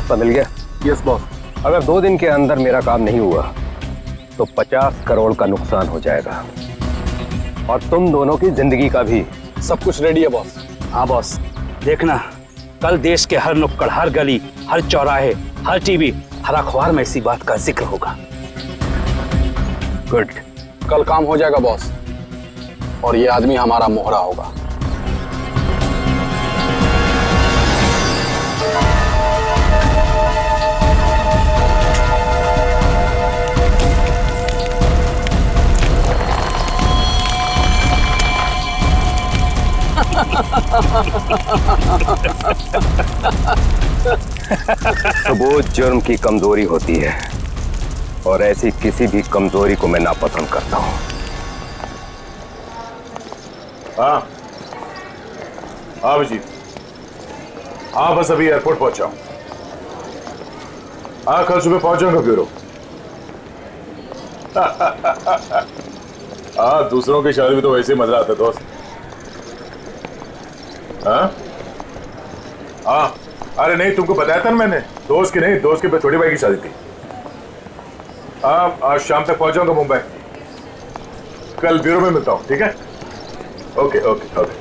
रास्ता मिल गया? Yes boss. अगर 2 दिन के अंदर मेरा काम नहीं हुआ तो 50 करोड़ का नुकसान हो जाएगा और तुम दोनों की जिंदगी का भी। सब कुछ रेडी है बॉस। हाँ बॉस, देखना कल देश के हर नुक्कड़, हर गली, हर चौराहे, हर टीवी, हर अखबार में इसी बात का जिक्र होगा। गुड। कल काम हो जाएगा बॉस, और ये आदमी हमारा मोहरा होगा। सबूत जुर्म की कमजोरी होती है और ऐसी किसी भी कमजोरी को मैं नापसंद करता हूं। हाँ हाँ अभिजीत, हाँ बस अभी एयरपोर्ट पहुंचा हूं। हाँ कल सुबह पहुंच जाऊंगा ब्यूरो। हाँ दूसरों की शादी में तो वैसे ही मजा आता है दोस्त। हाँ हाँ अरे नहीं, तुमको बताया था ना मैंने, दोस्त की नहीं, दोस्त के छोटे भाई की शादी थी। हाँ आज शाम तक पहुंच जाऊंगा मुंबई। कल ब्यूरो में मिलता हूँ, ठीक है? Okay okay okay.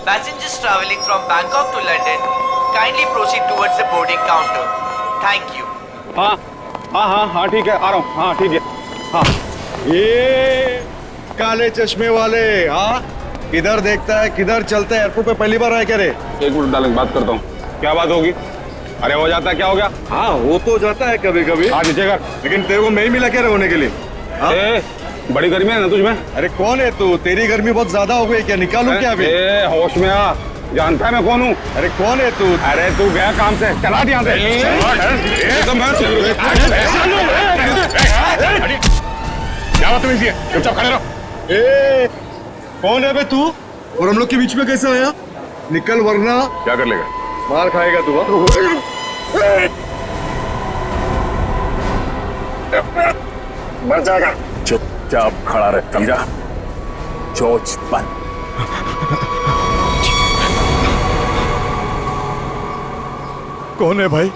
Passengers traveling from Bangkok to London, kindly proceed towards the boarding counter. Thank you. हाँ हाँ हाँ हाँ ठीक है, आ रहा हूँ। हाँ ठीक है। हाँ ये काले चश्मे वाले, हाँ किधर देखता है किधर चलता है? एयरपोर्ट पे पहली बार आया क्या रे? 1 मिनट डालेंगे, बात करता हूँ। क्या बात होगी? अरे हो जाता है, क्या हो गया? हाँ हो तो जाता है कभी कभी। हाँ नीचे कर। लेकिन तेरे को मैं ही मिला क्या रे होने के लिए? हाँ? बड़ी गर्मी है ना तुझमें? अरे कौन है तू? तेरी गर्मी बहुत ज्यादा हो गई क्या? निकालूं क्या अभी? होश में आ, जानता है मैं कौन हूँ? अरे कौन है तू? अरे तू गया काम से, चला यहाँ से। क्या बात है? चुपचाप खड़े रहो। कौन है बे तू? और हम लोग के बीच में कैसे आया? निकल वरना क्या कर लेगा? मार खाएगा तू। मर जाएगा। चुपचाप खड़ा रहे, समझा? चोच बंद। कौन है भाई?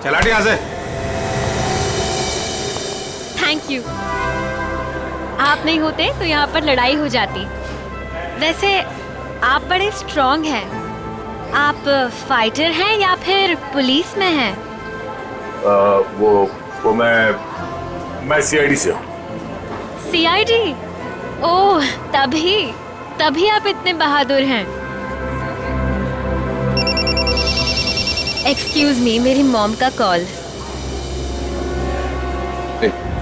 चला यहाँ से। Thank you. आप नहीं होते तो यहाँ पर लड़ाई हो जाती। वैसे आप बड़े स्ट्रॉन्ग हैं। आप फाइटर हैं या फिर पुलिस में हैं? वो मैं सीआईडी से हूँ। सीआईडी? ओह तभी आप इतने बहादुर हैं। एक्सक्यूज मी, मेरी मॉम का कॉल।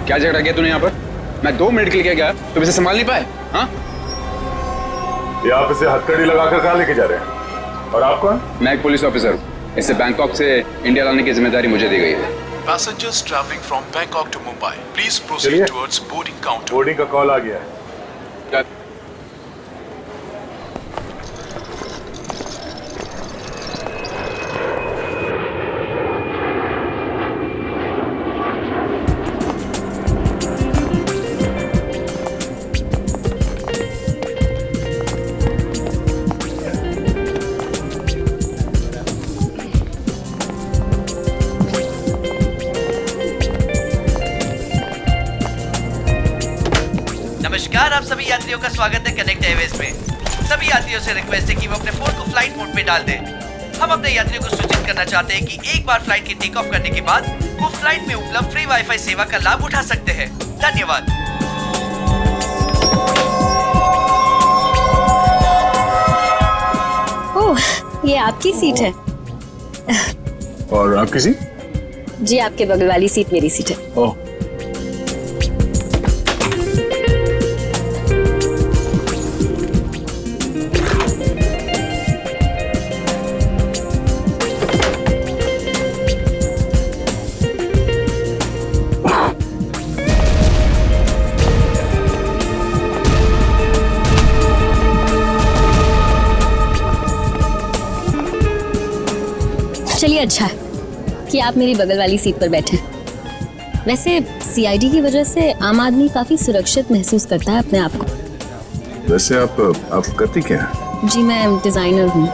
क्या झगड़ा किया तूने यहाँ पर? मैं 2 मिनट के लिए गया, तुम इसे संभाल नहीं पाए? हाँ ये आप इसे हथकड़ी लगाकर कहाँ लेके जा रहे हैं? और आप कौन? मैं एक पुलिस ऑफिसर हूँ। इसे बैंकॉक से इंडिया लाने की जिम्मेदारी मुझे दी गई है। Passengers traveling from Bangkok to Mumbai, please proceed towards boarding counter. Boarding का कॉल आ गया है। नमस्कार, आप सभी यात्रियों का स्वागत है कनेक्ट एयरवेज में। सभी यात्रियों से रिक्वेस्ट है कि वो अपने फोन को फ्लाइट मोड में डाल दें। हम अपने यात्रियों को सूचित करना चाहते हैं कि एक बार फ्लाइट की टेक ऑफ करने के बाद वो फ्लाइट में उपलब्ध फ्री वाईफाई सेवा का लाभ उठा सकते हैं। धन्यवाद। ओह, ये आपकी सीट है। और आपकी सीट? जी, आपके बगल वाली सीट मेरी सीट है। ओह चलिए, अच्छा कि आप मेरी बगल वाली सीट पर बैठे। वैसे सीआईडी की वजह से आम आदमी काफी सुरक्षित महसूस करता है अपने आप को। वैसे आप करती क्या हैं? जी मैं डिजाइनर हूँ।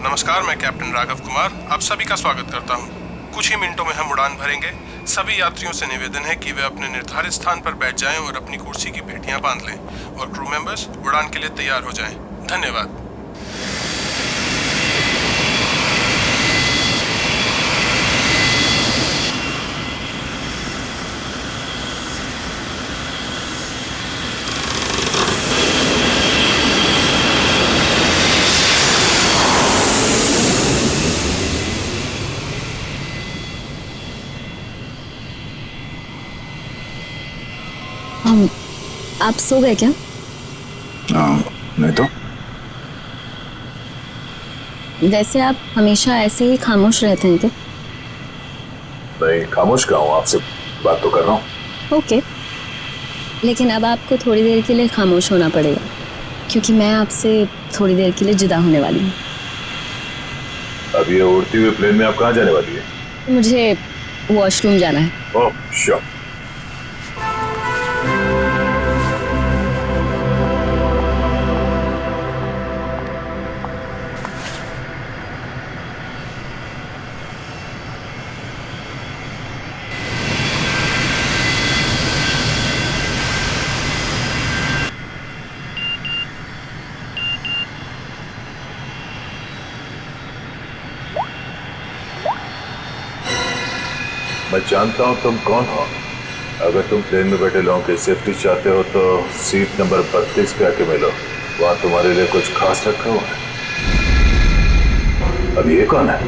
नमस्कार, मैं कैप्टन राघव कुमार आप सभी का स्वागत करता हूं। कुछ ही मिनटों में हम उड़ान भरेंगे। सभी यात्रियों से निवेदन है कि वे अपने निर्धारित स्थान पर बैठ जाएं और अपनी कुर्सी की पेटियां बांध लें और क्रू मेंबर्स उड़ान के लिए तैयार हो जाएं। धन्यवाद। आप सो गए क्या? नहीं तो। वैसे आप हमेशा ऐसे ही खामोश रहते हैं क्या? नहीं, खामोश क्या हूँ, आपसे बात तो कर रहा हूँ। ओके, लेकिन अब आपको थोड़ी देर के लिए खामोश होना पड़ेगा क्योंकि मैं आपसे थोड़ी देर के लिए जुदा होने वाली हूँ। अब ये उड़ती हुई प्लेन में आप कहाँ जाने वाली है? मुझे वॉशरूम जाना है। Oh sure. मैं जानता हूं तुम कौन हो। अगर तुम प्लेन में बैठे लोगों की सेफ्टी चाहते हो तो सीट नंबर 32 पे आके मिलो, वहां तुम्हारे लिए कुछ खास रखा हुआ है। अब ये कौन है?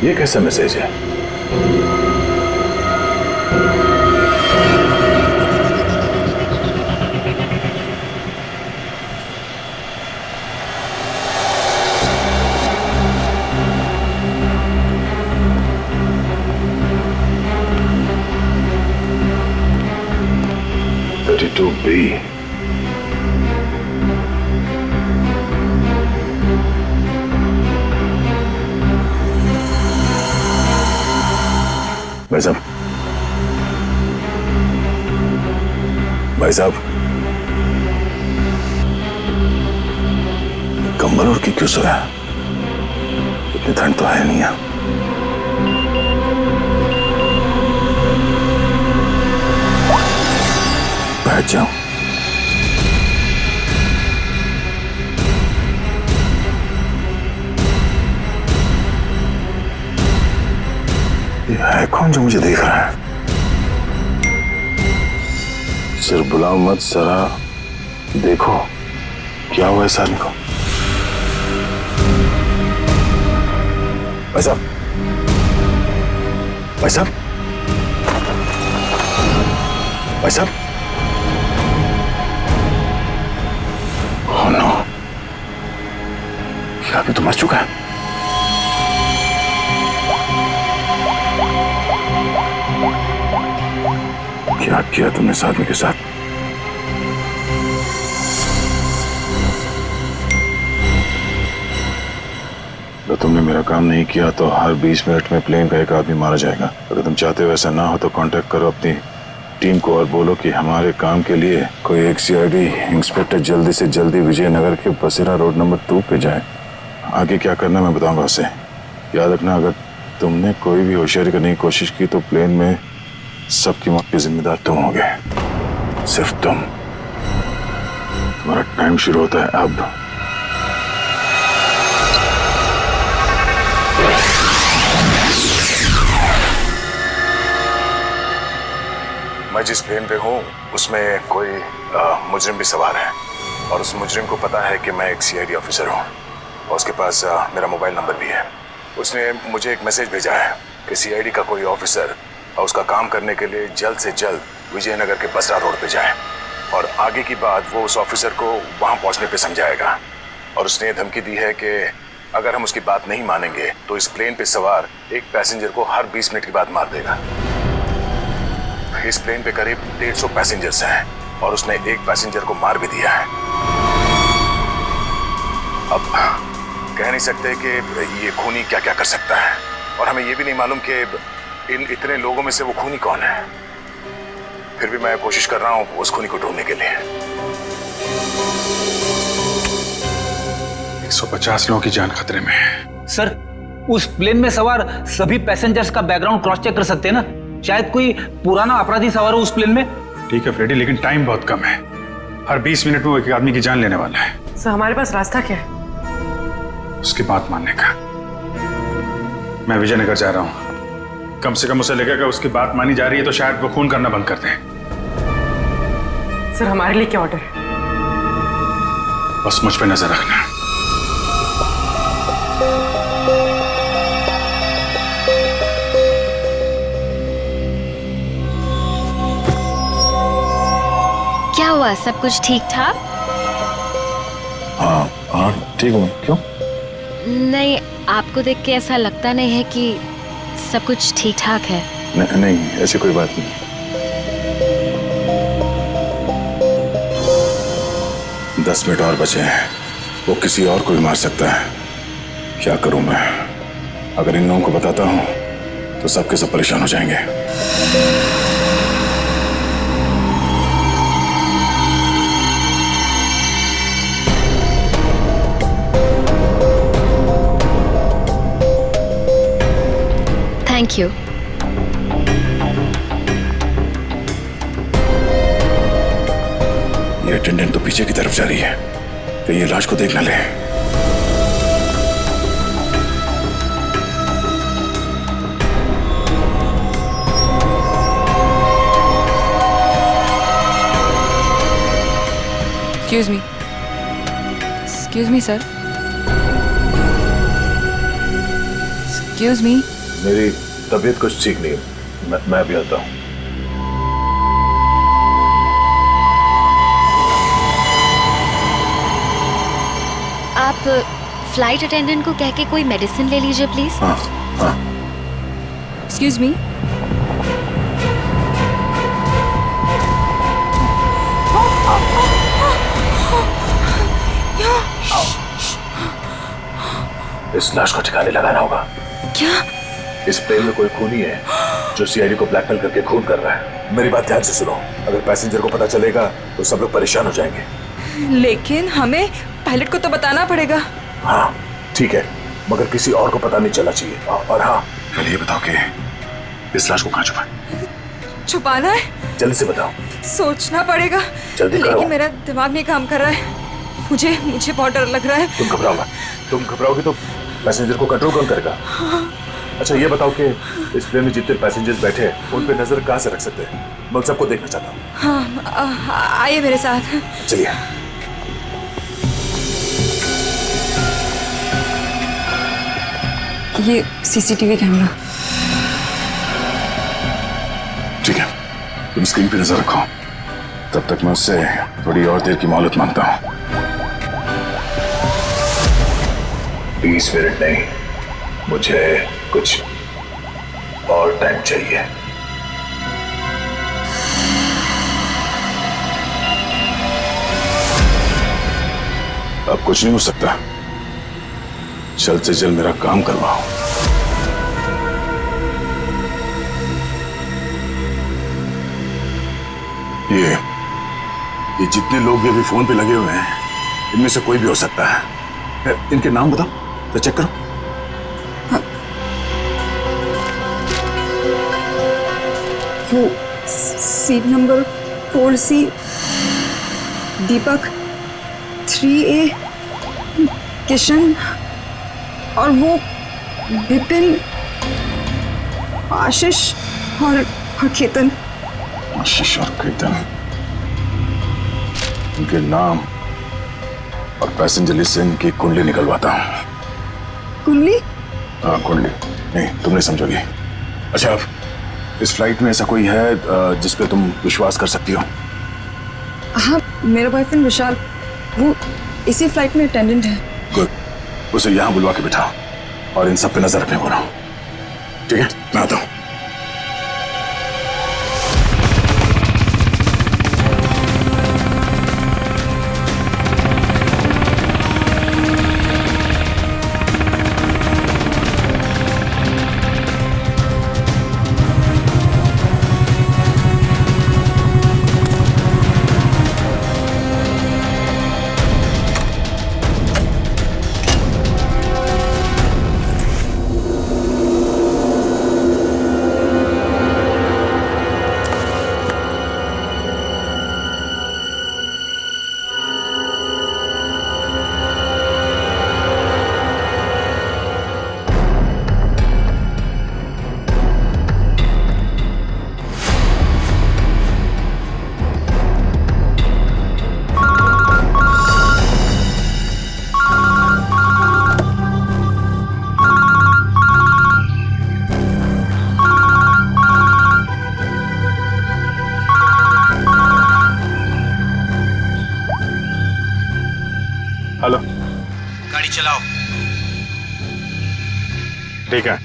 ये कैसा मैसेज है? B. भाई साहब, भाई साहब, कंबल ओढ़ के क्यों सोया? इतनी ठंड तो है नहीं है। बैठ जाओ। ये है कौन जो मुझे देख रहा है? सिर्फ बुलाओ मत जरा देखो क्या हुआ इस आदमी को। भाई साहब, भाई साहब, भाई साहब, ओह नो, क्या आदमी तो मर चुका है। क्या किया तुमने इस आदमी के साथ? तो तुमने मेरा काम नहीं किया तो हर 20 मिनट में प्लेन का एक आदमी मारा जाएगा। अगर तुम चाहते हो ऐसा ना हो तो कांटेक्ट करो अपनी टीम को और बोलो कि हमारे काम के लिए कोई एक सीआईडी इंस्पेक्टर जल्दी से जल्दी विजयनगर के बसेरा रोड नंबर 2 पे जाए। आगे क्या करना मैं बताऊंगा उसे। याद रखना, अगर तुमने कोई भी होशियारी करने की कोशिश की तो प्लेन में सबकी मौत के जिम्मेदार तुम होगे, सिर्फ तुम। तुम्हारा टाइम शुरू होता है अब। मैं जिस प्लेन पे हूँ उसमें कोई मुजरिम भी सवार है और उस मुजरिम को पता है कि मैं एक सीआईडी ऑफिसर हूँ और उसके पास मेरा मोबाइल नंबर भी है। उसने मुझे एक मैसेज भेजा है कि सीआईडी का कोई ऑफिसर और उसका काम करने के लिए जल्द से जल्द विजयनगर के बसरा रोड पे जाए और आगे की बात वो उस ऑफिसर को वहाँ पहुँचने पे समझाएगा। और उसने धमकी दी है कि अगर हम उसकी बात नहीं मानेंगे तो इस प्लेन पे सवार एक पैसेंजर को हर 20 मिनट के बाद मार देगा। इस प्लेन पे करीब 150 पैसेंजर्स हैं और उसने एक पैसेंजर को मार भी दिया है। अब कह नहीं सकते कि ये खूनी क्या क्या कर सकता है, और हमें ये भी नहीं मालूम कि इन इतने लोगों में से वो खूनी कौन है। फिर भी मैं कोशिश कर रहा हूं उस खूनी को ढूंढने के लिए। 150 लोगों की जान खतरे में है। सर, उस प्लेन में सवार सभी पैसेंजर्स का बैकग्राउंड क्रॉस चेक कर सकते हैं ना? शायद कोई पुराना अपराधी सवार हो उस प्लेन में। ठीक है फ्रेडी, लेकिन टाइम बहुत कम है। हर 20 मिनट में वो एक आदमी की जान लेने वाला है। सर हमारे पास रास्ता क्या है? उसकी बात मानने का। मैं विजयनगर जा रहा हूं। कम से कम उसे लगेगा उसकी बात मानी जा रही है तो शायद वो खून करना बंद कर दें। सर हमारे लिए क्या ऑर्डर है? बस मुझ पे नजर रखना। क्या हुआ, सब कुछ ठीक ठाक? हाँ हाँ ठीक हूँ। क्यों? नहीं, आपको देख के ऐसा लगता नहीं है कि सब कुछ ठीक ठाक है। नहीं, ऐसी कोई बात नहीं। दस मिनट और बचे हैं। वो किसी और को भी मार सकता है। क्या करूं मैं? अगर इन लोगों को बताता हूं तो सबके सब परेशान हो जाएंगे। Thank you. ये अटेंडेंट तो पीछे की तरफ जा रही है, कहीं ये लाश को देख ना ले। Excuse me, sir. Excuse me. मेरी तबीयत कुछ ठीक नहीं है, मैं भी आता हूँ। आप फ्लाइट अटेंडेंट को कह के कोई मेडिसिन ले लीजिए प्लीज। हाँ हाँ। Excuse me. इस लाश को ठिकाने लगाना होगा। क्या? इस प्लेन में कोई खूनी है जो सीआईडी को ब्लैकमेल करके खून कर रहा है। मेरी बात ध्यान से सुनो, अगर पैसेंजर को पता चलेगा तो सब लोग परेशान हो जाएंगे। लेकिन हमें पायलट को तो बताना पड़ेगा। हाँ ठीक है, मगर किसी और को पता नहीं चलना चाहिए। और हाँ, पहले ये बताओ कि इस लाश को कहाँ छुपाना है? जल्दी से बताओ। सोचना पड़ेगा। जल्दी करो। लेकिन मेरा दिमाग नहीं काम कर रहा है। मुझे बहुत डर लग रहा है। तुम घबराओगे तो पैसेंजर को कंट्रोल कौन करेगा? अच्छा ये बताओ कि इस प्लेन में जितने पैसेंजर्स बैठे हैं उन पे नजर कहाँ से रख सकते हैं? मैं उन सबको देखना चाहता हूँ। हाँ, आइए मेरे साथ। चलिए। ये सीसीटीवी कैमरा। ठीक है, तुम स्क्रीन पे नजर रखो, तब तक मैं उससे थोड़ी और देर की मोहलत मांगता हूँ। 20 मिनट नहीं, मुझे कुछ और टाइम चाहिए। अब कुछ नहीं हो सकता, जल्द से जल्द मेरा काम करवाओ। ये जितने लोग भी अभी फोन पे लगे हुए हैं, इनमें से कोई भी हो सकता है। इनके नाम बताओ तो चेक करो। वो सीट नंबर 4C दीपक, 3A किशन, और वो विपिन, आशीष और केतन। आशीष और केतन, इनके नाम और पैसेंजर लिस्ट से इनकी कुंडली निकलवाता हूँ। कुंडली? हाँ कुंडली, नहीं तुम नहीं समझोगी। अच्छा, इस फ्लाइट में ऐसा कोई है जिस पे तुम विश्वास कर सकती हो? हाँ, मेरा बॉयफ्रेंड विशाल, वो इसी फ्लाइट में अटेंडेंट है। गुड, उसे यहाँ बुलवा के बिठाओ और इन सब पे नजर रखने बोलो। ठीक है, मैं आता हूँ। चलाओ। ठीक है।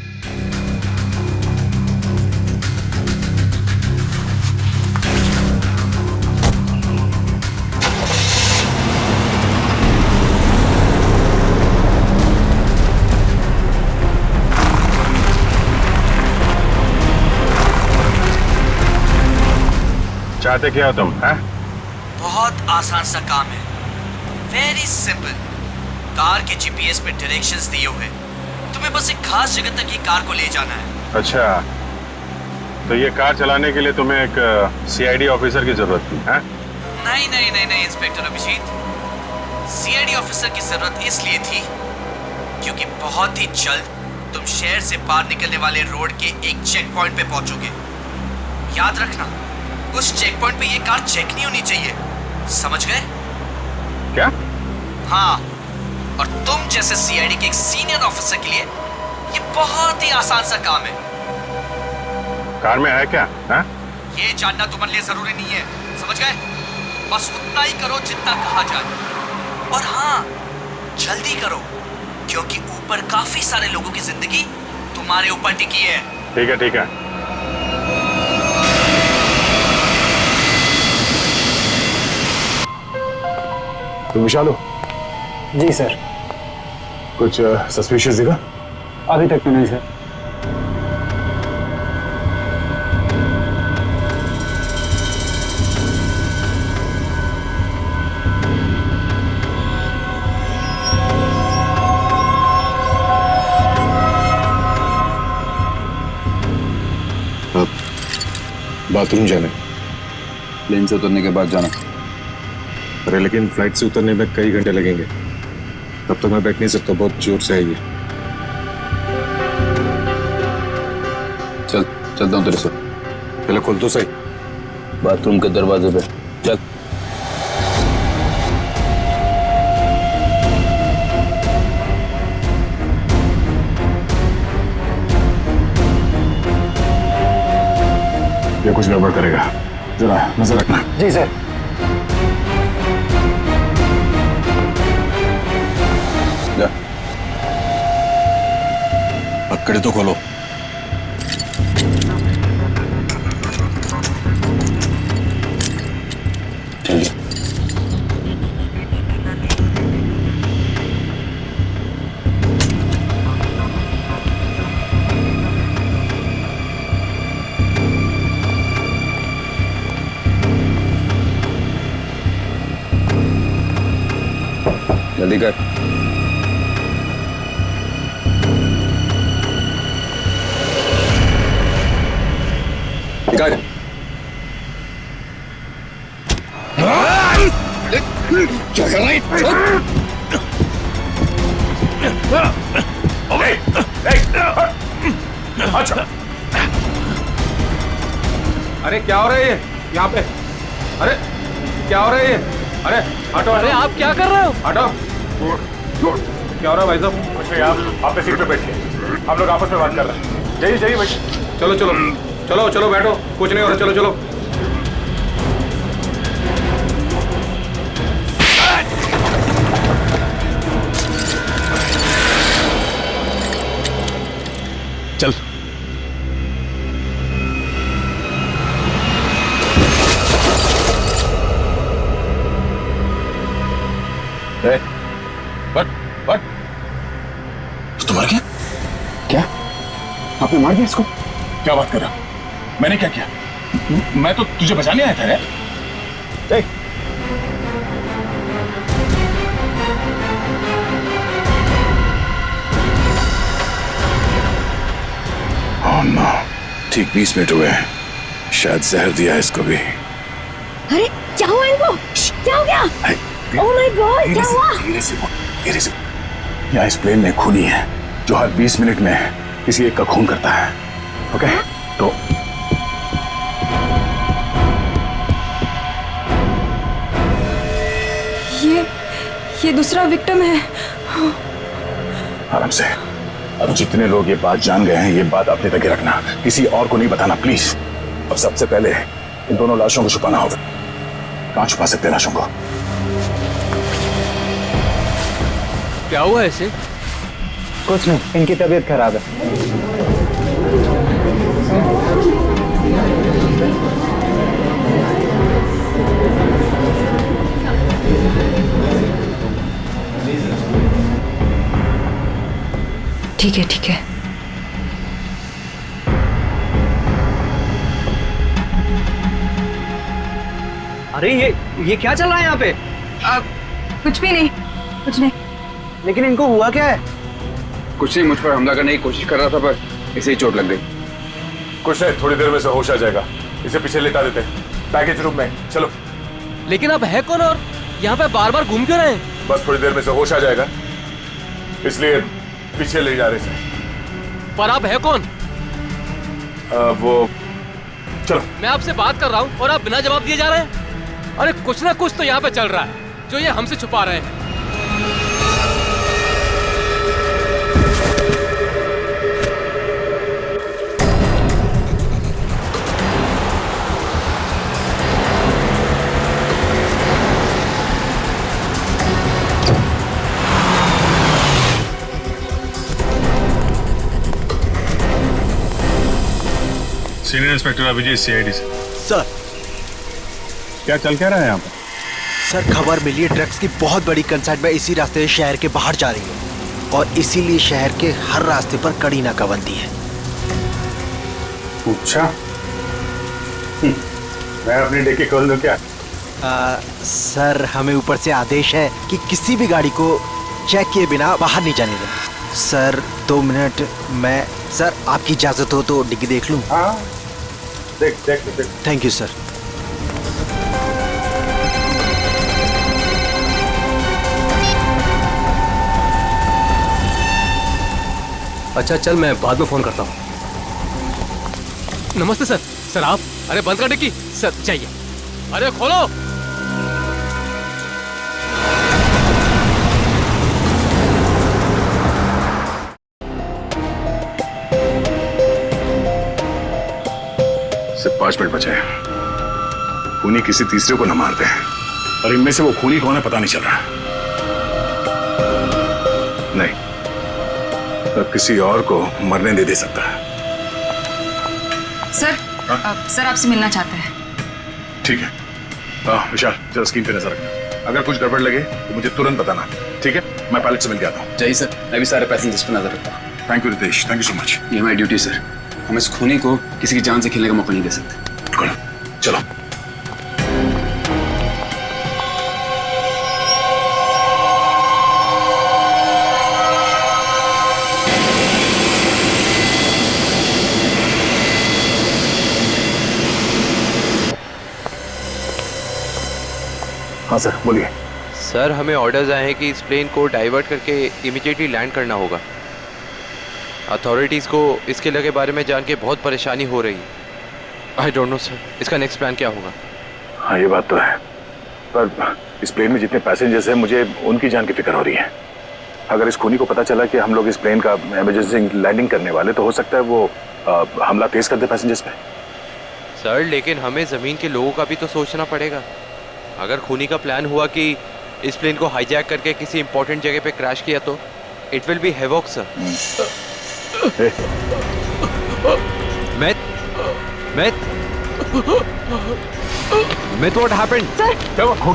चाहते क्या हो तुम? हैं? बहुत आसान सा काम है, वेरी सिंपल। कार के जीपीएस पे डायरेक्शंस दिए हुए, तुम्हें बस एक खास जगह तक ये कार को ले जाना है। अच्छा, तो ये कार चलाने के लिए तुम्हें एक सीआईडी ऑफिसर की जरूरत थी? हैं? नहीं नहीं नहीं नहीं इंस्पेक्टर अभिजीत, सीआईडी ऑफिसर की जरूरत इसलिए थी क्योंकि बहुत ही जल्द तुम शहर से बाहर निकलने वाले रोड के एक चेक पॉइंट पे पहुंचोगे। याद रखना, उस चेक पॉइंट पे ये कार चेक नहीं होनी चाहिए, समझ गए? क्या? हाँ, और तुम जैसे सीआईडी के एक सीनियर ऑफिसर के लिए ये बहुत ही आसान सा काम है। कार में है क्या? है? ये जानना तुम्हारे लिए जरूरी नहीं है, समझ गए? बस उतना ही करो जितना कहा जाए, और हाँ, जल्दी करो क्योंकि ऊपर काफी सारे लोगों की जिंदगी तुम्हारे ऊपर टिकी है। ठीक है, ठीक है। तुम विशाल हो? जी सर। कुछ सस्पिशियस दिखा? अभी तक तो नहीं सर। बाथरूम जाने। प्लेन से उतरने के बाद जाना। अरे लेकिन फ्लाइट से उतरने में कई घंटे लगेंगे, तब तक मैं बैठ नहीं सकता, बहुत जोर से आइए। चलता हूँ तेरे से। पहले खोल तो सही। बाथरूम के दरवाजे पे चल। ये कुछ गड़बड़ करेगा, जरा नजर रखना। जी सर। पकड़े तो खोलो। चलिए। जल्दी कर। क्या कर रहा है? अच्छा, अरे क्या हो रहा है ये यहाँ पे? अरे क्या हो रहा है ये? अरे हटो। अरे आप क्या कर रहे हो? हटो। क्या हो रहा है भाई साहब? कुछ नहीं, आप अपने सीट पे बैठिए, हम लोग आपस में बात कर रहे हैं। जाइए जाइए बैठिए। चलो चलो चलो चलो बैठो, कुछ नहीं हो रहा, चलो चलो। चल। बट तो मर गया? क्या आपने मार दिया इसको? क्या बात कर रहा? मैंने क्या किया? मैं तो तुझे बचाने आया था यार। ओह नो, ठीक 20 मिनट हुए हैं, शायद जहर दिया इसको भी। अरे क्या हुआ इनको? क्या हो गया? ओह माय गॉड, क्या हुआ? धीरे से। यहाँ इस प्लेन में खूनी है जो हर 20 मिनट में किसी एक का खून करता है। ओके, तो ये दूसरा विक्टिम है। आराम से। अब जितने लोग ये बात जान गए हैं, ये बात अपने तक ही रखना, किसी और को नहीं बताना प्लीज। अब सबसे पहले इन दोनों लाशों को छुपाना होगा। कहाँ छुपा सकते हैं लाशों को? क्या हुआ ऐसे? कुछ नहीं, इनकी तबीयत खराब है। ठीक है ठीक है। अरे ये क्या चल रहा है यहाँ पे? कुछ भी नहीं, कुछ नहीं। लेकिन इनको हुआ क्या है? कुछ नहीं, मुझ पर हमला करने की कोशिश कर रहा था पर इसे ही चोट लग गई। कुछ नहीं, थोड़ी देर में से होश आ जाएगा। इसे पीछे लेटा देते हैं पैकेज रूम में। चलो। लेकिन आप है कौन और यहाँ पे बार बार घूम क्यों रहे हैं? बस थोड़ी देर में से होश आ जाएगा, इसलिए पीछे ले जा रहे हैं। पर आप है कौन? वो चलो। मैं आपसे बात कर रहा हूँ और आप बिना जवाब दिए जा रहे हैं। अरे कुछ ना कुछ तो यहाँ पे चल रहा है जो ये हमसे छुपा रहे हैं। सीनियर इंस्पेक्टर अभिजीत, सीआईडी से। सर, क्या चल क्या रहा है यहाँ पर? सर खबर मिली है ड्रग्स की बहुत बड़ी कंसाइनमेंट इसी रास्ते से शहर के बाहर जा रही है और इसीलिए शहर के हर रास्ते पर कड़ी नाकाबंदी है। अच्छा, मैं अपनी डिक्की खोल दूं क्या? सर हमें ऊपर से आदेश है कि किसी भी गाड़ी को चेक किए बिना बाहर नहीं जाने दें। सर 2 मिनट, मैं सर आपकी इजाजत हो तो डिग्गी देख लूं? हाँ, देख। Thank you sir. अच्छा चल, मैं बाद में फोन करता हूँ। नमस्ते सर। सर आप? अरे बंद कर डिक्की। सर चाहिए। अरे खोलो। सिर्फ 5 मिनट बचे हैं। खूनी किसी तीसरे को न मारते हैं और इनमें से वो खूनी कौन है पता नहीं चल रहा। नहीं, तो किसी और को मरने दे सकता है। सर, सर आपसे मिलना चाहते हैं। ठीक है। विशाल, जरा स्क्रीन पे नजर रखना। अगर कुछ गड़बड़ लगे तो मुझे तुरंत बताना, ठीक है? मैं पायलट से मिल के आता हूँ। जय सर, मैं भी सारे पैसेंजर्स पर नजर रखता हूँ। Thank you Ritesh, thank you so much. ये हमारी ड्यूटी सर। हम इस खूनी को किसी की जान से खेलने का मौका नहीं दे सकते। चलो। हाँ सर, बोलिए। सर हमें ऑर्डर्स आए हैं कि इस प्लेन को डाइवर्ट करके इमीडिएटली लैंड करना होगा। अथॉरिटीज़ को इसके लगे बारे में जान के बहुत परेशानी हो रही है। आई डोंट नो सर, इसका नेक्स्ट प्लान क्या होगा? हाँ ये बात तो है, पर इस प्लेन में जितने पैसेंजर्स हैं मुझे उनकी जान की फिक्र हो रही है। अगर इस खूनी को पता चला कि हम लोग इस प्लेन का इमरजेंसी लैंडिंग करने वाले तो हो सकता है वो हमला तेज कर दे पैसेंजर्स पे। सर लेकिन हमें ज़मीन के लोगों का भी तो सोचना पड़ेगा। अगर खूनी का प्लान हुआ कि इस प्लेन को हाईजैक करके किसी इंपॉर्टेंट जगह पे क्रैश किया तो it will be havoc sir. Myth, what happened? Sir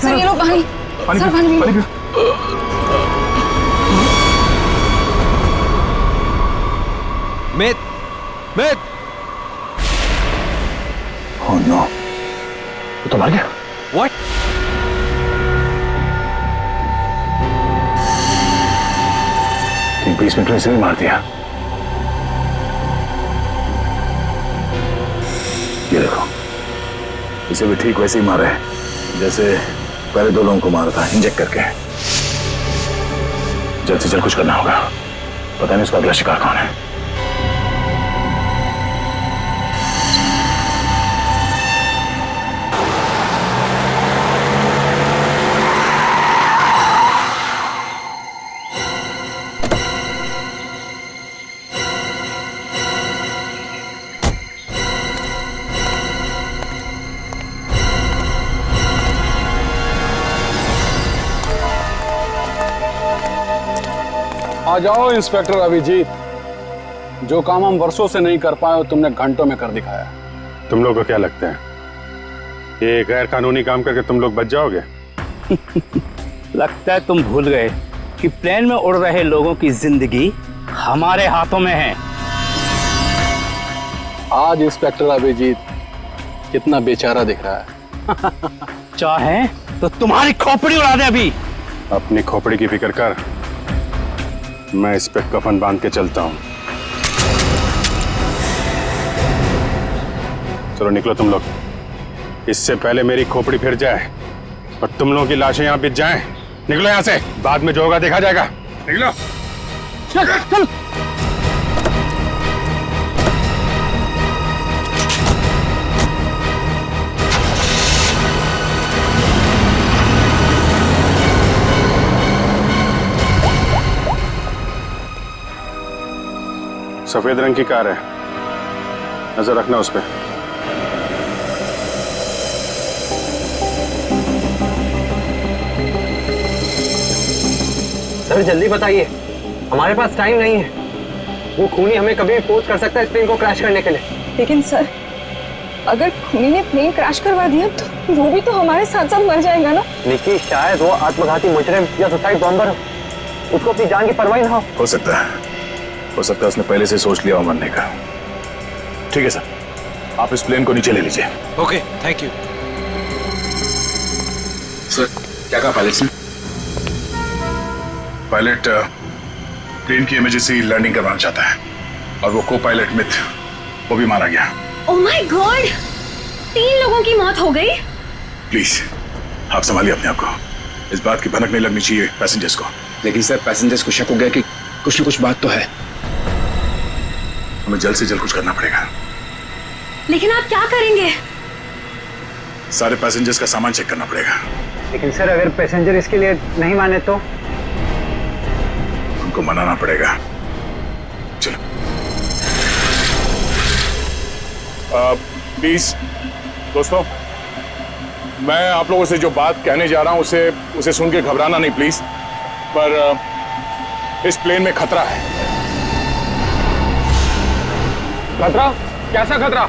ये लो पानी। सर पानी पियो। Myth. Oh no, वो तो मर गया। What? तीन 20 मिनट में इसे भी मार दिया। ये देखो, इसे भी ठीक वैसे ही मारा है जैसे पहले 2 लोगों को मारा था, इंजेक्ट करके। जल्द से जल्द कुछ करना होगा, पता नहीं उसका अगला शिकार कौन है। आ जाओ इंस्पेक्टर अभिजीत। जो काम हम वर्षों से नहीं कर पाए तुमने घंटों में कर दिखाया। तुम लोग को क्या लगता है ये गैर कानूनी काम करके तुम लोग बच जाओगे? लगता है तुम भूल गए कि प्लेन में उड़ रहे लोगों की जिंदगी हमारे हाथों में है। आज इंस्पेक्टर अभिजीत कितना बेचारा दिख रहा है। चाहे तो तुम्हारी खोपड़ी उड़ा दे अभी। अपनी खोपड़ी की फिक्र कर, मैं इस पे कफन बांध के चलता हूं। चलो निकलो तुम लोग, इससे पहले मेरी खोपड़ी फिर जाए और तुम लोगों की लाशें यहां बिछ जाएं। निकलो यहां से, बाद में जो होगा देखा जाएगा। निकलो चल चल। सफेद रंग की कार है, नजर रखना उस पर। सर जल्दी बताइए, हमारे पास टाइम नहीं है। वो खूनी हमें कभी भी फोर्स कर सकता है इस प्लेन को क्रैश करने के लिए। लेकिन सर, अगर खूनी ने प्लेन क्रैश करवा दिया तो वो भी तो हमारे साथ साथ मर जाएगा ना। निकी, शायद वो आत्मघाती मुजरिम या सुसाइड बॉम्बर हो, उसको अपनी जान की परवाह ना हो सकता है उसने पहले से सोच लिया हो मरने का। ठीक है सर, आप इस प्लेन को नीचे ले लीजिए। Okay, thank you sir. क्या कहा पायलट ने? पायलट प्लेन की इमरजेंसी लैंडिंग करवाना चाहता है और वो को पायलट मिथ वो भी मारा गया। ओह माय गॉड, 3 लोगों की मौत हो गई। प्लीज आप संभालिए अपने आप को, इस बात की भनक नहीं लगनी चाहिए पैसेंजर्स को। लेकिन सर पैसेंजर्स को शक हो गया कि कुछ न कुछ बात तो है। हमें जल्द से जल्द कुछ करना पड़ेगा। लेकिन आप क्या करेंगे? सारे पैसेंजर्स का सामान चेक करना पड़ेगा। लेकिन सर, अगर पैसेंजर इसके लिए नहीं माने तो? उनको मनाना पड़ेगा। चलो प्लीज दोस्तों, मैं आप लोगों से जो बात कहने जा रहा हूं उसे सुन के घबराना नहीं प्लीज। पर इस प्लेन में खतरा है। खतरा? कैसा खतरा?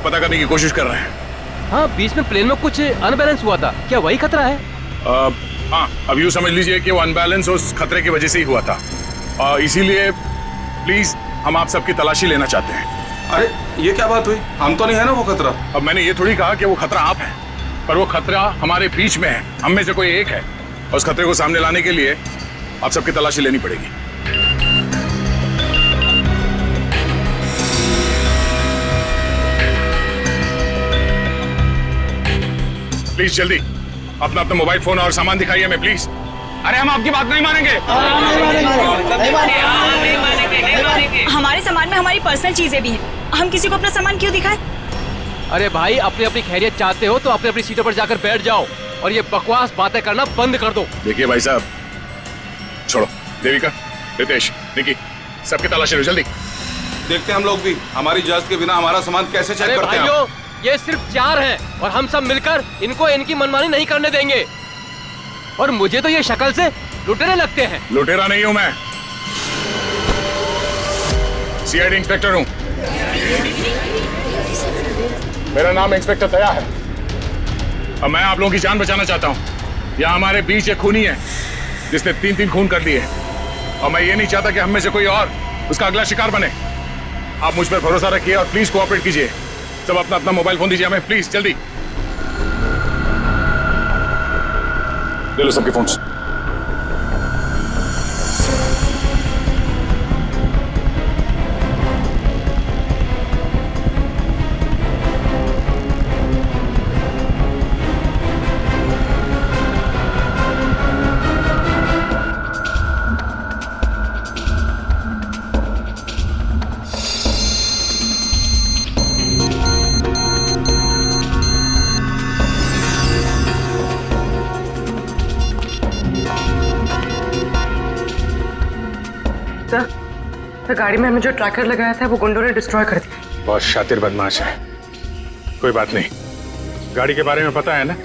पता करने की कोशिश कर रहे हैं। हाँ, बीच में प्लेन में कुछ अनबैलेंस हुआ था, क्या वही खतरा है? हाँ, अब यूँ समझ लीजिए कि वो अनबैलेंस उस खतरे की वजह से ही हुआ था। इसीलिए प्लीज हम आप सबकी तलाशी लेना चाहते हैं। अरे ये क्या बात हुई? हम तो नहीं है ना वो खतरा। अब मैंने ये थोड़ी कहा कि वो खतरा आप है, पर वो खतरा हमारे बीच में है, हम में से कोई एक है। और उस खतरे को सामने लाने के लिए आप सबकी तलाशी लेनी पड़ेगी। प्लीज जल्दी अपना अपना मोबाइल फोन और सामान दिखाइए हमें प्लीज। अरे हम आपकी बात नहीं मानेंगे। हमारे सामान में हमारी पर्सनल चीजें भी हैं, हम किसी को अपना सामान क्यों दिखाएं? अरे भाई, अपनी अपनी खैरियत चाहते हो तो अपनी अपनी सीटों पर जाकर बैठ जाओ और ये बकवास बातें करना बंद कर दो। देखिए भाई साहब, छोड़ो। देविका, रितेश, निकी, सबकी तलाशी लो जल्दी। देखते हैं हम लोग भी हमारी इजाजत के बिना हमारा सामान कैसे चेक करते हैं। भाइयों, ये सिर्फ 4 हैं और हम सब मिलकर इनको इनकी मनमानी नहीं करने देंगे। और मुझे तो ये शक्ल से लुटेरे लगते हैं। लुटेरा नहीं हूं मैं, सीआईडी इंस्पेक्टर हूं। मेरा नाम इंस्पेक्टर दया है और मैं आप लोगों की जान बचाना चाहता हूं। यहाँ हमारे बीच एक खूनी है जिसने 3 खून कर दिए और मैं ये नहीं चाहता कि हम में से कोई और उसका अगला शिकार बने। आप मुझ पर भरोसा रखिए और प्लीज कोऑपरेट कीजिए। सब अपना अपना मोबाइल फोन दीजिए हमें प्लीज, जल्दी ले लो सबके फोन्स। तो गाड़ी में हमें जो ट्रैकर लगाया था वो गुंडों ने डिस्ट्रॉय कर दिया। बहुत शातिर बदमाश है। कोई बात नहीं, गाड़ी के बारे में पता है ना?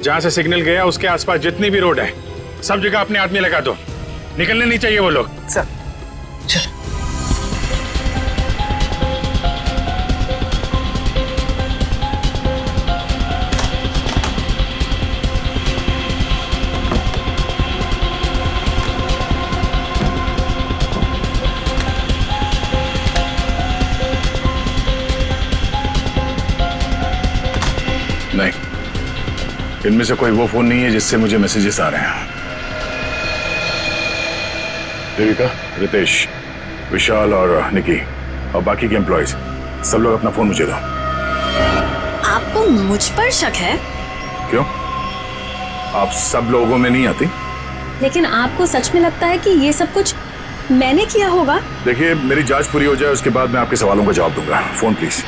जहां से सिग्नल गया उसके आसपास जितनी भी रोड है सब जगह अपने आदमी लगा दो निकलने नहीं चाहिए वो लोग। सर चल। नहीं, इनमें से कोई वो फोन नहीं है जिससे मुझे मैसेजेस आ रहे हैं। देविका, रितेश, विशाल और निकी और बाकी के एम्प्लॉयज सब लोग अपना फोन मुझे दो। आपको मुझ पर शक है? क्यों? आप सब लोगों में नहीं आती? लेकिन आपको सच में लगता है कि ये सब कुछ मैंने किया होगा? देखिए, मेरी जांच पूरी हो जाए उसके बाद मैं आपके सवालों का जवाब दूंगा। Phone please.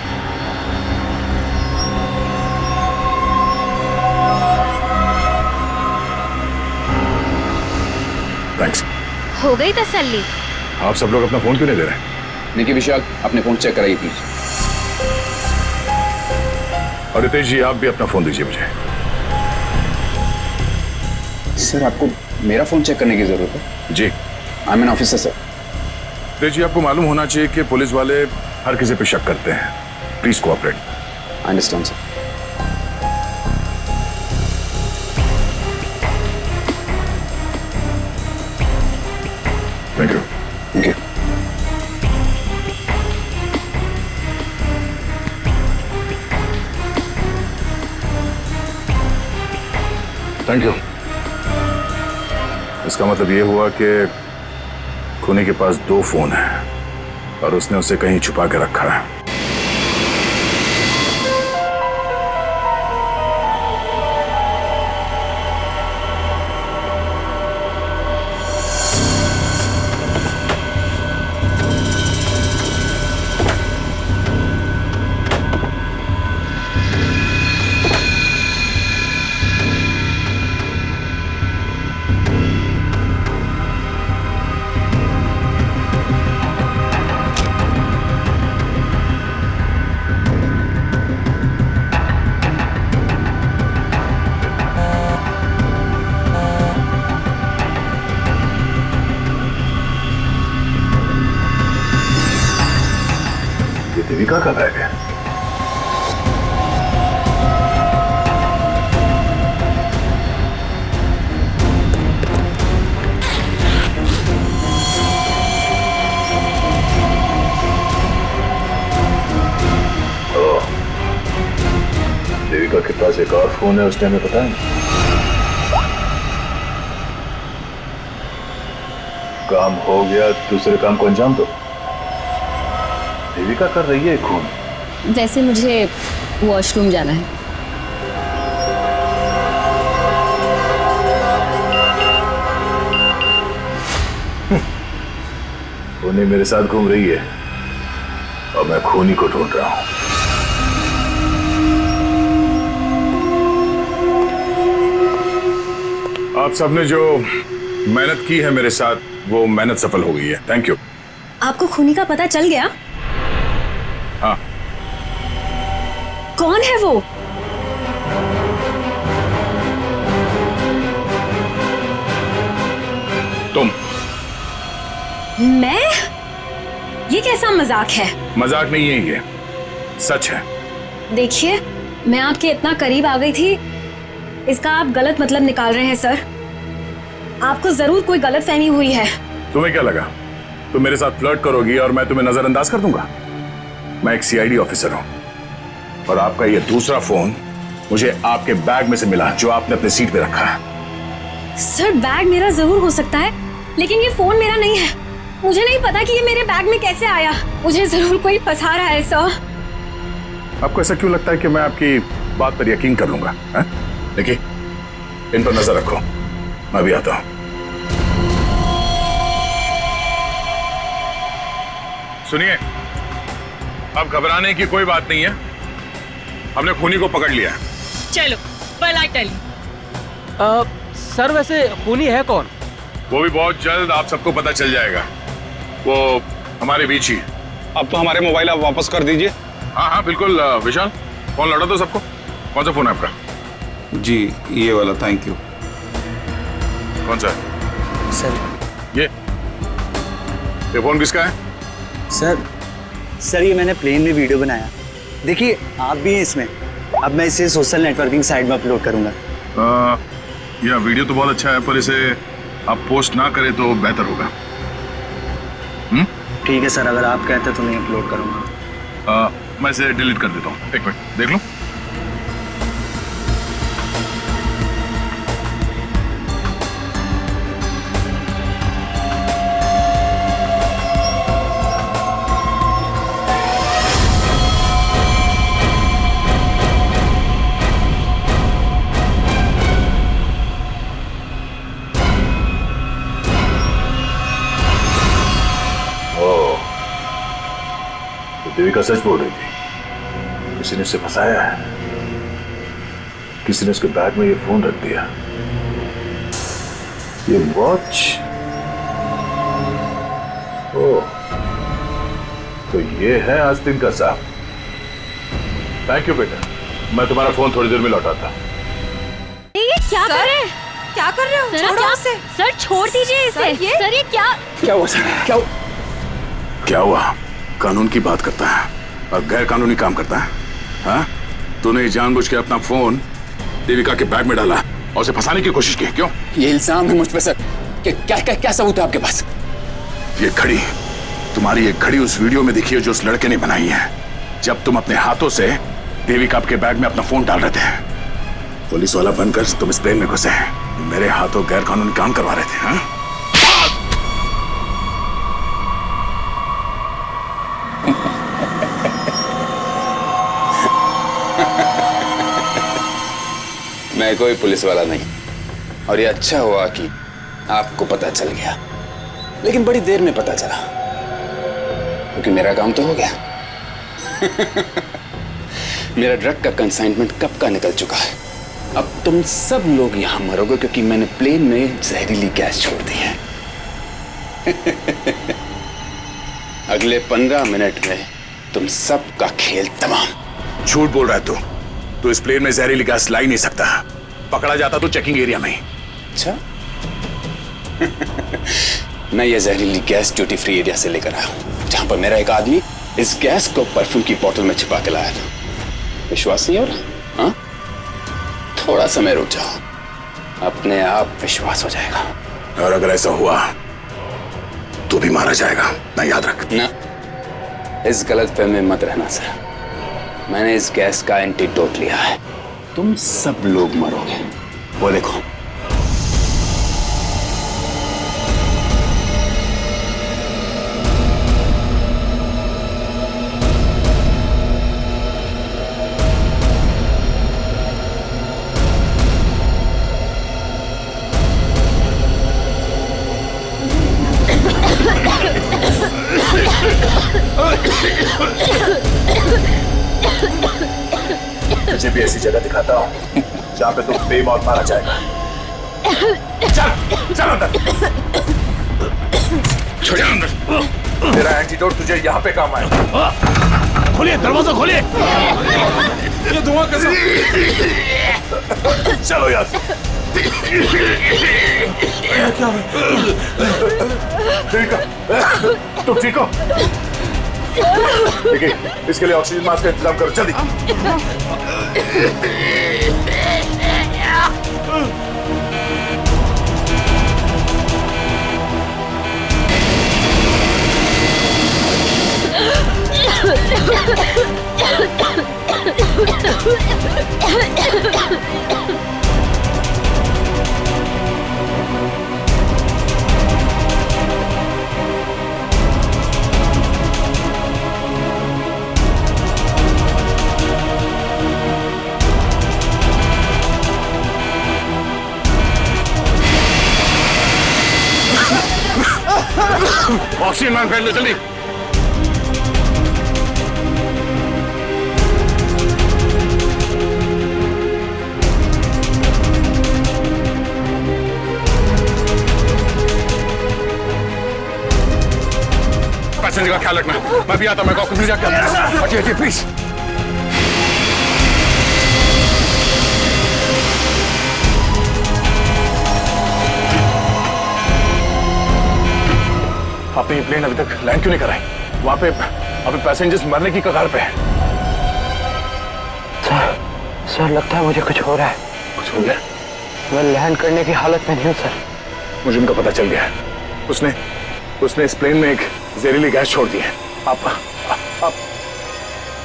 थैंक्स। हो गई तसल्ली? आप सब लोग अपना फोन क्यों नहीं दे रहे? निकी, विशाल, अपने फोन चेक कराइए प्लीज। और रितेश जी, आप भी अपना फोन दीजिए मुझे। सर, आपको मेरा फोन चेक करने की जरूरत है? जी। I am an officer sir. Ritesh ji, आपको मालूम होना चाहिए कि पुलिस वाले हर किसी पे शक करते हैं। Please cooperate. I understand sir. Thank you. Thank you. Thank you. इसका मतलब ये हुआ कि खूनी के पास 2 फोन हैं और उसने उसे कहीं छुपा के रखा है। देविका का बैग है। देविका के पास एक और फोन है, उसने हमें पता है। काम हो गया, दूसरे काम को अंजाम दो। देविका कर रही है खून। वैसे मुझे वॉशरूम जाना है। खूनी मेरे साथ घूम रही है और मैं खूनी को ढूंढ रहा हूं। आप सबने जो मेहनत की है मेरे साथ, वो मेहनत सफल हो गई है। Thank you. आपको खूनी का पता चल गया? हाँ। कौन है वो? तुम। मैं? ये कैसा मजाक है? मजाक नहीं है, ये सच है। देखिए, मैं आपके इतना करीब आ गई थी, इसका आप गलत मतलब निकाल रहे हैं सर। आपको जरूर कोई गलतफहमी हुई है। तुम्हें क्या लगा तुम मेरे साथ फ्लर्ट करोगी और मैं तुम्हें नजरअंदाज कर दूंगा? मैं एक सीआईडी ऑफिसर हूं और आपका ये दूसरा फोन मुझे आपके बैग में से मिला, जो आपने अपने सीट पे रखा है। सर, बैग मेरा जरूर हो सकता है, लेकिन ये फोन मेरा नहीं है। मुझे नहीं पता कि ये मेरे बैग में कैसे आया। मुझे जरूर कोई फंसा रहा है सर। आपको ऐसा क्यों लगता है कि मैं आपकी बात पर यकीन कर लूंगा? देखिए, इन पर नजर रखो, मैं भी आता हूं। सुनिए, अब घबराने की कोई बात नहीं है, हमने खूनी को पकड़ लिया है। चलो, well I tell you। Sir, वैसे खूनी है कौन? वो भी बहुत जल्द आप सबको पता चल जाएगा। वो हमारे बीच ही। अब तो हमारे मोबाइल आप वापस कर दीजिए। हाँ हाँ बिल्कुल। विशाल, फोन लौटा दो सबको। कौन सा फोन है आपका? जी, ये वाला। Thank you. कौन सा? सर, ये ये फोन किसका है? सर ये मैंने प्लेन में वीडियो बनाया। देखिए आप भी हैं इसमें। अब मैं इसे सोशल नेटवर्किंग साइट में अपलोड करूंगा। यह वीडियो तो बहुत अच्छा है, पर इसे आप पोस्ट ना करें तो बेहतर होगा। ठीक है सर, अगर आप कहते तो मैं अपलोड करूंगा। मैं इसे डिलीट कर देता हूँ। एक मिनट देख लूं। देविका सच बोल रही थी, किसी ने उसे फंसाया है। किसी ने उसके बैग में ये फोन रख दिया। ये वॉच। ओह, तो ये है आस्तीन का साहब। थैंक यू बेटा, मैं तुम्हारा फोन थोड़ी देर में लौटाता। ये क्या कर रहे हैं? क्या कर रहे हो? सर, छोड़ो उसे। सर छोड़ दीजिए इसे। सर ये क्या हुआ सर? क्या हुआ? कानून की बात करता है और गैर कानूनी काम करता है। हाँ? तूने जानबूझ के अपना फोन देविका के बैग में डाला और उसे फंसाने की कोशिश की, क्यों? ये इल्जाम है मुझ पे सर। क्या सबूत है आपके पास? ये घड़ी, तुम्हारी ये घड़ी उस वीडियो में दिखी है जो उस लड़के ने बनाई है, जब तुम अपने हाथों से देविका के बैग में अपना फोन डाल रहे थे। पुलिस वाला बनकर तुम इस प्लेन में घुसे, मेरे हाथों गैर कानूनी काम करवा रहे थे। हाँ? मैं कोई पुलिस वाला नहीं, और ये अच्छा हुआ कि आपको पता चल गया, लेकिन बड़ी देर में पता चला, क्योंकि मेरा काम तो हो गया। मेरा ड्रग का कंसाइनमेंट कब का निकल चुका है। अब तुम सब लोग यहां मरोगे क्योंकि मैंने प्लेन में जहरीली गैस छोड़ दी है। अगले 15 मिनट में तुम सबका खेल तमाम। झूठ बोल रहा है तू इस प्लेन में जहरीली गैस ला ही नहीं सकता। पकड़ा जाता तो चेकिंग एरिया में ही। अच्छा। मैं ये जहरीली गैस ड्यूटी फ्री एरिया से लेकर आया हूं, जहां पर मेरा एक आदमी इस गैस को परफ्यूम की बोतल में छिपा के लाया था। विश्वास नहीं हो रहा? हाँ? थोड़ा समय रुक जाओ, अपने आप विश्वास हो जाएगा। और अगर ऐसा हुआ तो भी मारा जाएगा ना, याद रख। ना, इस गलतफहमी में मत रहना सर। मैंने इस गैस का एंटीडोट लिया है, तुम सब लोग मरोगे। वो देखो। तुझे भी ऐसी जगह दिखाता हूँ जहाँ पे तुम बेमौत मारा जाएगा। चल अंदर। चल अंदर। तेरा एंटीडोट तुझे यहाँ पे काम आएगा। खोलिए दरवाजा, खोलिए। ये धुआं कैसा? चलो यार। क्या तुम ठीक हो? देखिए, इसके लिए ऑक्सीजन मास्क का इंतजाम करो जल्दी। ऑक्सीजन मैन फैल लो जल्दी। पैसेंजर का ख्याल रखना। मैं भी आता हूं, मैं कॉकपिट जाके हटिए हटिए प्लीज। आपने ये प्लेन अभी तक लैंड क्यों नहीं कराई? वहां पे अभी पैसेंजर्स मरने की कगार पे है। सर लगता है मुझे कुछ हो रहा है। कुछ हो गया? मैं लैंड करने की हालत में नहीं हूँ सर। मुझे उनका पता चल गया है। उसने इस प्लेन में एक जहरीली गैस छोड़ दी है। आप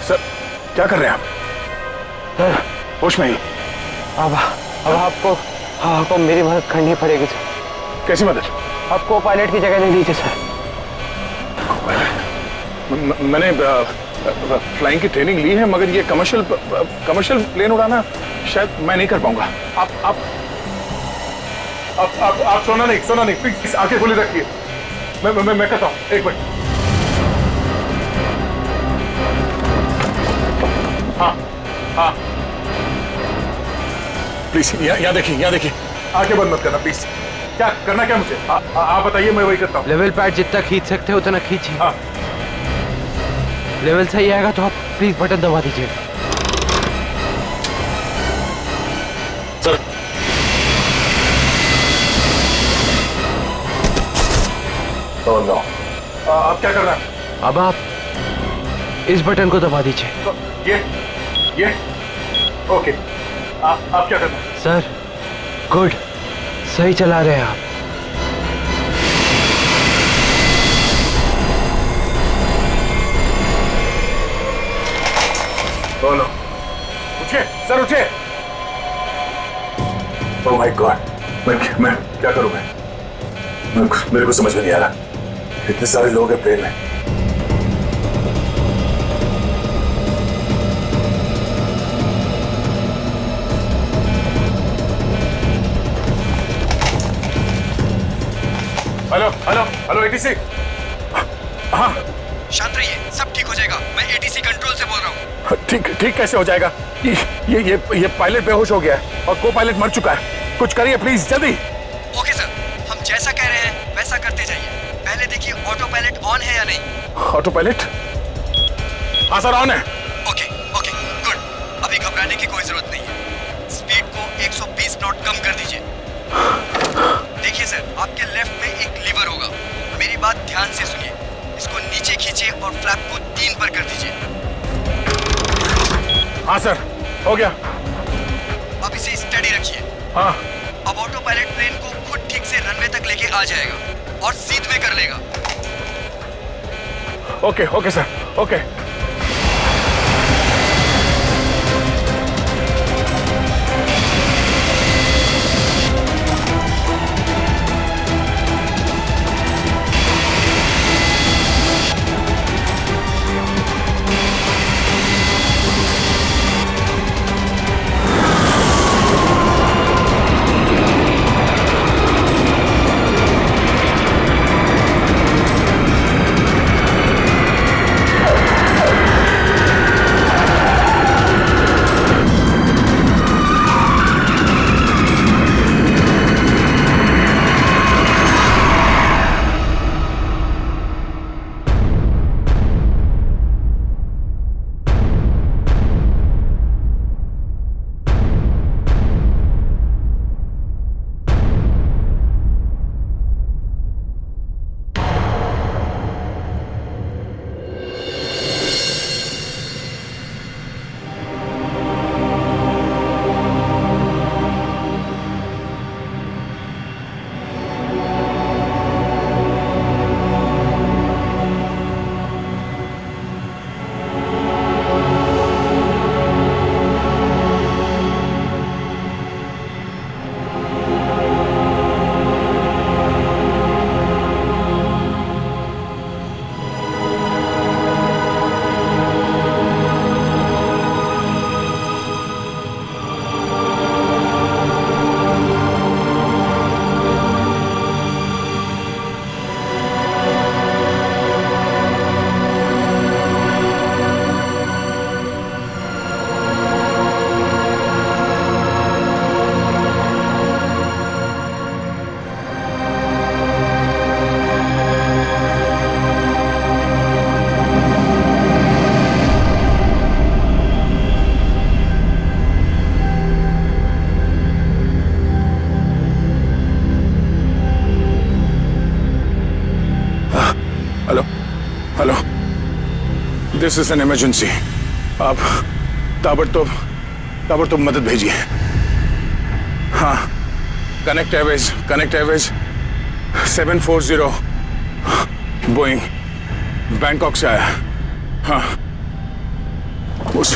सर क्या कर रहे हैं आप? सर होश में ही? अब आपको मेरी मदद करनी पड़ेगी सर। कैसी मदद? आपको पायलट की जगह दे दीजिए सर। मैंने फ्लाइंग की ट्रेनिंग ली है, मगर ये कमर्शियल प्लेन उड़ाना शायद मैं नहीं कर पाऊंगा। आप सोना नहीं प्लीज आंखें खुली रखिए। मैं कहता हूँ, एक मिनट। हाँ प्लीज यहाँ देखिए आंखें बंद मत करना प्लीज। क्या करना क्या मुझे? आप बताइए, मैं वही करता हूँ। लेवल पैड जितना खींच सकते हो उतना खींचिए। हाँ। लेवल सही आएगा तो आप प्लीज बटन दबा दीजिए। सर नो आप क्या कर रहे हैं? अब आप इस बटन को दबा दीजिए। तो ये ओके। आप क्या कर रहे हैं? सर गुड, सही चला रहे हैं आप। बोलो, उठिए सर, उठिए। ओह माय गॉड, मैं क्या करूं? मेरे को समझ में नहीं आ रहा। इतने सारे लोग हैं प्लेन में। Hello ATC. हाँ शांत रहिए, सब ठीक हो जाएगा। मैं एटीसी कंट्रोल से बोल रहा हूँ। ठीक कैसे हो जाएगा? ये पायलट बेहोश हो गया है और को पायलट मर चुका है। कुछ करिए प्लीज, जल्दी। ओके सर, हम जैसा कह रहे हैं वैसा करते जाइए। पहले देखिए ऑटो पायलट ऑन है या नहीं। Auto pilot? हाँ सर, ऑन है। Okay good. अभी घबराने की कोई जरूरत नहीं है। स्पीड को 120 नॉट कम कर दीजिए। देखिए सर, आपके लेफ्ट में एक लीवर होगा। मेरी बात ध्यान से सुनिए। इसको नीचे खींचिए और फ्लैप को 3 पर कर दीजिए। हाँ सर, हो गया। अब इसे स्टडी रखिए। हाँ। अब ऑटो पायलट प्लेन को खुद ठीक से रनवे तक लेके आ जाएगा और सीध में कर लेगा। Okay sir, okay. This is an emergency. आप ताबड़तोड़ मदद भेजिए। हाँ, कनेक्ट एयरवेज 740 बोइंग बैंकॉक से आया। हाँ, उस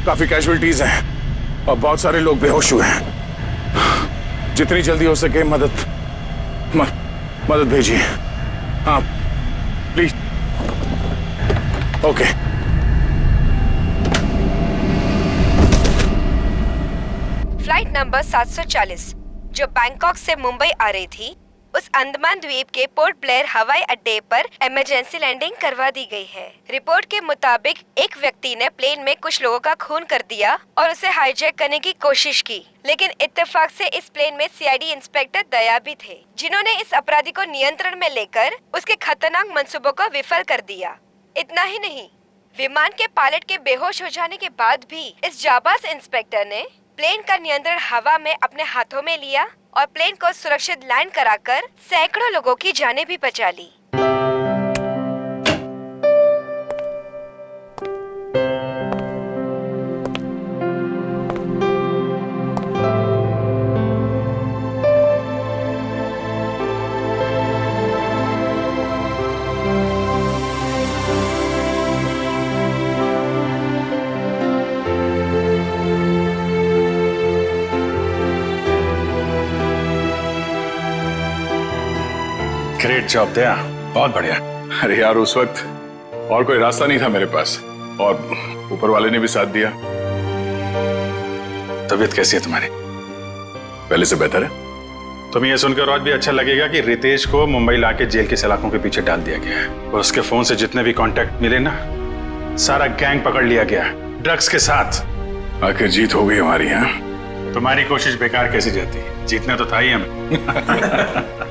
काफी कैजुअलिटीज हैं और बहुत सारे लोग बेहोश हुए हैं। जितनी जल्दी हो सके मदद भेजिए। हाँ प्लीज। ओके। फ्लाइट नंबर 740 जो बैंकॉक से मुंबई आ रही थी, उस अंडमान द्वीप के पोर्ट ब्लेयर हवाई अड्डे पर इमरजेंसी लैंडिंग करवा दी गई है। रिपोर्ट के मुताबिक एक व्यक्ति ने प्लेन में कुछ लोगों का खून कर दिया और उसे हाईजैक करने की कोशिश की, लेकिन इत्तेफाक से इस प्लेन में सीआईडी इंस्पेक्टर दया भी थे, जिन्होंने इस अपराधी को नियंत्रण में लेकर उसके खतरनाक मंसूबों को विफल कर दिया। इतना ही नहीं, विमान के पायलट के बेहोश हो जाने के बाद भी इस जाबाज इंस्पेक्टर ने प्लेन का नियंत्रण हवा में अपने हाथों में लिया और प्लेन को सुरक्षित लैंड कराकर सैकड़ों लोगों की जानें भी बचा ली। ग्रेट जॉब दया, बहुत बढ़िया। अरे यार, उस वक्त और कोई रास्ता नहीं था मेरे पास और ऊपर वाले ने भी साथ दिया। तबीयत कैसी है तुम्हारी? पहले से बेहतर है। तुम्हें यह सुनकर और भी अच्छा लगेगा कि रितेश को मुंबई लाके जेल की सलाखों के पीछे डाल दिया गया है और उसके फोन से जितने भी कांटेक्ट मिले ना, सारा गैंग पकड़ लिया गया ड्रग्स के साथ। आखिर जीत हो गई हमारी। यहाँ तुम्हारी कोशिश बेकार कैसी जाती है? जीतना तो था ही हमें।